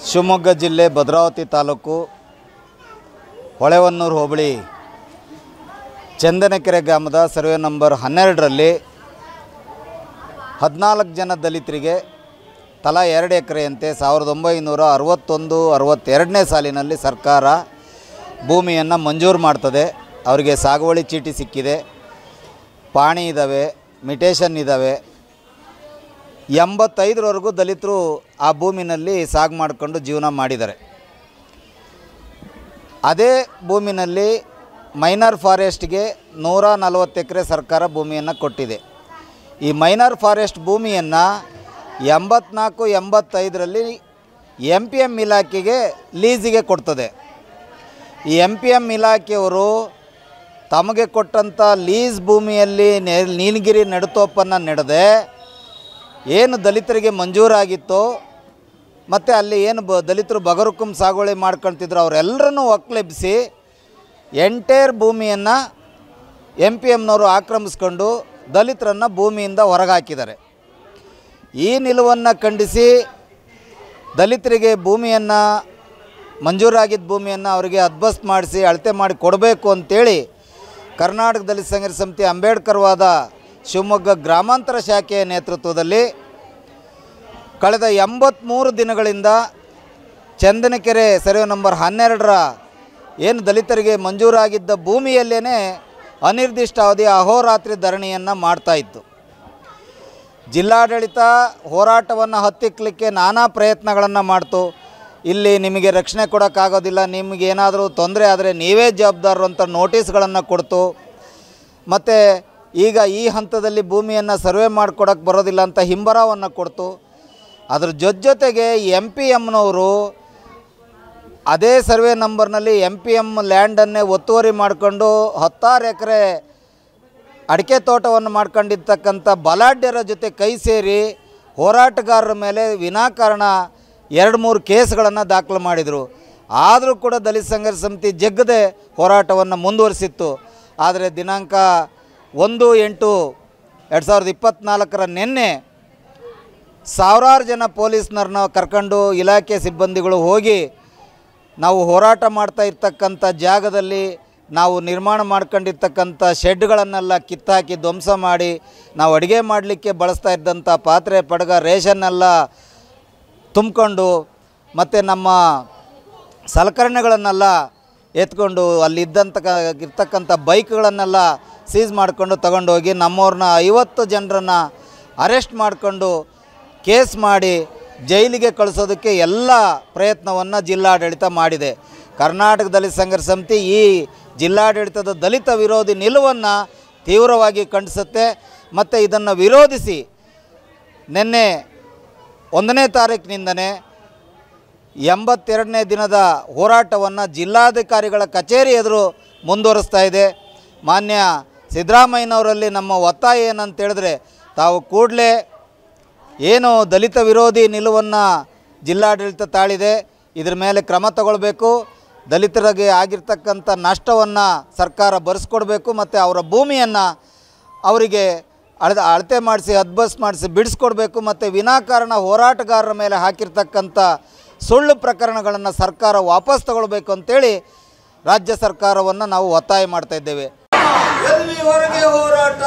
ಶಿವಮೊಗ್ಗ ಜಿಲ್ಲೆ ಭದ್ರಾವತಿ ತಾಲೂಕು ಹೊಳೆಹೊನ್ನೂರು ಹೋಬಳಿ ಚಂದನಕೆರೆ ಗ್ರಾಮದ survey number 12ರಲ್ಲಿ 14 ಜನ ದಲಿತರಿಗೆ ತಲಾ 2 ಎಕರೆಯಂತೆ 1961-62ನೇ ಸಾಲಿನಲ್ಲಿ ಸರ್ಕಾರ ಭೂಮಿಯನ್ನು ಮಂಜೂರು ಮಾಡ್ತದೆ. ಅವರಿಗೆ ಸಾಗುವಳಿ ಚೀಟಿ ಸಿಕ್ಕಿದೆ, ಪಾಣಿ ಇದ್ದಾವೆ, ಮಿಟೇಷನ್ ಇದ್ದಾವೆ. 85ರವರೆಗೂ ದಲಿತರು ಆ ಭೂಮಿನಲ್ಲಿ ಸಾగు ಮಾಡಿಕೊಂಡು ಜೀವನ ಮಾಡಿದ್ದಾರೆ. ಅದೇ ಭೂಮಿನಲ್ಲಿ ಮೈನರ್ ಫಾರೆಸ್ಟ್ಗೆ 140 ಎಕರೆ ಸರ್ಕಾರ ಭೂಮಿಯನ್ನು ಕೊಟ್ಟಿದೆ. ಈ ಮೈನರ್ ಫಾರೆಸ್ಟ್ ಭೂಮಿಯನ್ನು 84-85ರಲ್ಲಿ MPM ಇಲಾಖೆಗೆ ಲೀಸಿಗೆ ಕೊಡ್ತದೆ. ಈ MPM ಇಲಾಖೆಯವರು ತಮಗೆ ಕೊಟ್ಟಂಥ ಲೀಸ್ ಭೂಮಿಯಲ್ಲಿ ನೀಲಗಿರಿ ನಡುತೋಪನ್ನು ನೆಡದೆ ಏನು ದಲಿತರಿಗೆ ಮಂಜೂರಾಗಿತ್ತೋ ಮತ್ತು ಅಲ್ಲಿ ಏನು ದಲಿತರು ಬಗರುಕುಂ ಸಾಗುವಳಿ ಮಾಡ್ಕೊಳ್ತಿದ್ರು ಅವರೆಲ್ಲರನ್ನೂ ಒಕ್ಕಲೆಬ್ಬಿಸಿ ಎಂಟೈರ್ ಭೂಮಿಯನ್ನು MPMನವರು ಆಕ್ರಮಿಸ್ಕೊಂಡು ದಲಿತರನ್ನು ಭೂಮಿಯಿಂದ ಹೊರಗಾಕಿದ್ದಾರೆ. ಈ ನಿಲುವನ್ನು ಖಂಡಿಸಿ ದಲಿತರಿಗೆ ಭೂಮಿಯನ್ನು ಮಂಜೂರಾಗಿದ್ದ ಭೂಮಿಯನ್ನು ಅವರಿಗೆ ಹದ್ಬಸ್ತ್ ಮಾಡಿಸಿ ಅಳತೆ ಮಾಡಿ ಕೊಡಬೇಕು ಅಂತೇಳಿ ಕರ್ನಾಟಕ ದಲಿತ ಸಂಘರ್ಷ ಸಮಿತಿ ಅಂಬೇಡ್ಕರ್ವಾದ ಶಿವಮೊಗ್ಗ ಗ್ರಾಮಾಂತರ ಶಾಖೆಯ ನೇತೃತ್ವದಲ್ಲಿ ಕಳೆದ 83 ದಿನಗಳಿಂದ ಚಂದನಕೆರೆ ಸರ್ವೆ ನಂಬರ್ 12ರ ಏನು ದಲಿತರಿಗೆ ಮಂಜೂರಾಗಿದ್ದ ಭೂಮಿಯಲ್ಲೇ ಅನಿರ್ದಿಷ್ಟ ಅವಧಿಯ ಅಹೋರಾತ್ರಿ ಧರಣಿಯನ್ನು ಮಾಡ್ತಾಯಿತ್ತು. ಜಿಲ್ಲಾಡಳಿತ ಹೋರಾಟವನ್ನು ಹತ್ತಿಕ್ಕಲಿಕ್ಕೆ ನಾನಾ ಪ್ರಯತ್ನಗಳನ್ನು ಮಾಡ್ತು. ಇಲ್ಲಿ ನಿಮಗೆ ರಕ್ಷಣೆ ಕೊಡೋಕ್ಕಾಗೋದಿಲ್ಲ, ನಿಮಗೇನಾದರೂ ತೊಂದರೆ ಆದರೆ ನೀವೇ ಜವಾಬ್ದಾರರು ಅಂತ ನೋಟಿಸ್ಗಳನ್ನು ಕೊಡ್ತು. ಮತ್ತು ಈಗ ಈ ಹಂತದಲ್ಲಿ ಭೂಮಿಯನ್ನು ಸರ್ವೆ ಮಾಡಿಕೊಡೋಕ್ಕೆ ಬರೋದಿಲ್ಲ ಅಂತ ಹಿಂಬರವನ್ನು ಕೊಡ್ತು. ಅದ್ರ ಜೊತೆಗೆ MPMನವರು ಅದೇ ಸರ್ವೆ ನಂಬರ್ನಲ್ಲಿ MPM ಲ್ಯಾಂಡನ್ನೇ ಒತ್ತುವರಿ ಮಾಡಿಕೊಂಡು 16 ಎಕರೆ ಅಡಿಕೆ ತೋಟವನ್ನು ಮಾಡ್ಕೊಂಡಿರ್ತಕ್ಕಂಥ ಬಲಾಢ್ಯರ ಜೊತೆ ಕೈ ಸೇರಿ ಹೋರಾಟಗಾರರ ಮೇಲೆ ವಿನಾಕಾರಣ 2-3 ಕೇಸ್ಗಳನ್ನು ದಾಖಲು ಮಾಡಿದರು. ಆದರೂ ಕೂಡ ದಲಿತ ಸಂಘರ್ಷ ಸಮಿತಿ ಜಗ್ಗದೆ ಹೋರಾಟವನ್ನು ಮುಂದುವರಿಸಿತ್ತು. ಆದರೆ ದಿನಾಂಕ 1/8/2024 ನಿನ್ನೆ ಸಾವಿರಾರು ಜನ ಪೊಲೀಸ್ನವ್ರನ್ನ ಕರ್ಕೊಂಡು ಇಲಾಖೆ ಸಿಬ್ಬಂದಿಗಳು ಹೋಗಿ ನಾವು ಹೋರಾಟ ಮಾಡ್ತಾ ಇರ್ತಕ್ಕಂಥ ಜಾಗದಲ್ಲಿ ನಾವು ನಿರ್ಮಾಣ ಮಾಡ್ಕೊಂಡಿರ್ತಕ್ಕಂಥ ಶೆಡ್ಗಳನ್ನೆಲ್ಲ ಕಿತ್ತಾಕಿ ಧ್ವಂಸ ಮಾಡಿ ನಾವು ಅಡುಗೆ ಮಾಡಲಿಕ್ಕೆ ಬಳಸ್ತಾ ಇದ್ದಂಥ ಪಾತ್ರೆ ಪಡಗ ರೇಷನ್ನೆಲ್ಲ ತುಂಬಿಕೊಂಡು ಮತ್ತು ನಮ್ಮ ಸಲಕರಣೆಗಳನ್ನೆಲ್ಲ ಎತ್ಕೊಂಡು ಇರ್ತಕ್ಕಂಥ ಬೈಕ್ಗಳನ್ನೆಲ್ಲ ಸೀಸ್ ಮಾಡಿಕೊಂಡು ತಗೊಂಡೋಗಿ ನಮ್ಮವ್ರನ್ನ 50 ಜನರನ್ನು ಅರೆಸ್ಟ್ ಮಾಡಿಕೊಂಡು ಕೇಸ್ ಮಾಡಿ ಜೈಲಿಗೆ ಕಳಿಸೋದಕ್ಕೆ ಎಲ್ಲ ಪ್ರಯತ್ನವನ್ನು ಜಿಲ್ಲಾಡಳಿತ ಮಾಡಿದೆ. ಕರ್ನಾಟಕ ದಲಿತ ಸಂಘರ್ಷ ಸಮಿತಿ ಈ ಜಿಲ್ಲಾಡಳಿತದ ದಲಿತ ವಿರೋಧಿ ನಿಲುವನ್ನು ತೀವ್ರವಾಗಿ ಖಂಡಿಸುತ್ತೆ. ಮತ್ತು ಇದನ್ನು ವಿರೋಧಿಸಿ ನಿನ್ನೆ 1ನೇ ತಾರೀಕಿನಿಂದನೇ 82ನೇ ದಿನದ ಹೋರಾಟವನ್ನು ಜಿಲ್ಲಾಧಿಕಾರಿಗಳ ಕಚೇರಿ ಎದುರು ಮುಂದುವರಿಸ್ತಾ ಇದೆ. ಮಾನ್ಯ ಸಿದ್ದರಾಮಯ್ಯನವರಲ್ಲಿ ನಮ್ಮ ಒತ್ತಾಯ ಏನಂತೇಳಿದ್ರೆ, ತಾವು ಕೂಡಲೇ ಏನು ದಲಿತ ವಿರೋಧಿ ನಿಲುವನ್ನು ಜಿಲ್ಲಾಡಳಿತ ತಾಳಿದೆ ಇದ್ರ ಮೇಲೆ ಕ್ರಮ ತಗೊಳ್ಬೇಕು. ದಲಿತರಿಗೆ ಆಗಿರ್ತಕ್ಕಂಥ ನಷ್ಟವನ್ನು ಸರ್ಕಾರ ಭರಿಸ್ಕೊಡ್ಬೇಕು ಮತ್ತು ಅವರ ಭೂಮಿಯನ್ನು ಅವರಿಗೆ ಅಳತೆ ಮಾಡಿಸಿ ಹದ್ಬಸ್ತ್ ಮಾಡಿಸಿ ಬಿಡಿಸ್ಕೊಡ್ಬೇಕು. ಮತ್ತು ವಿನಾಕಾರಣ ಹೋರಾಟಗಾರರ ಮೇಲೆ ಹಾಕಿರ್ತಕ್ಕಂಥ ಸುಳ್ಳು ಪ್ರಕರಣಗಳನ್ನು ಸರ್ಕಾರ ವಾಪಸ್ ತಗೊಳ್ಬೇಕು ಅಂತೇಳಿ ರಾಜ್ಯ ಸರ್ಕಾರವನ್ನು ನಾವು ಒತ್ತಾಯ ಮಾಡ್ತಾ ಇದ್ದೇವೆ. ಎಲ್ಲಿವರೆಗೆ ಹೋರಾಟ?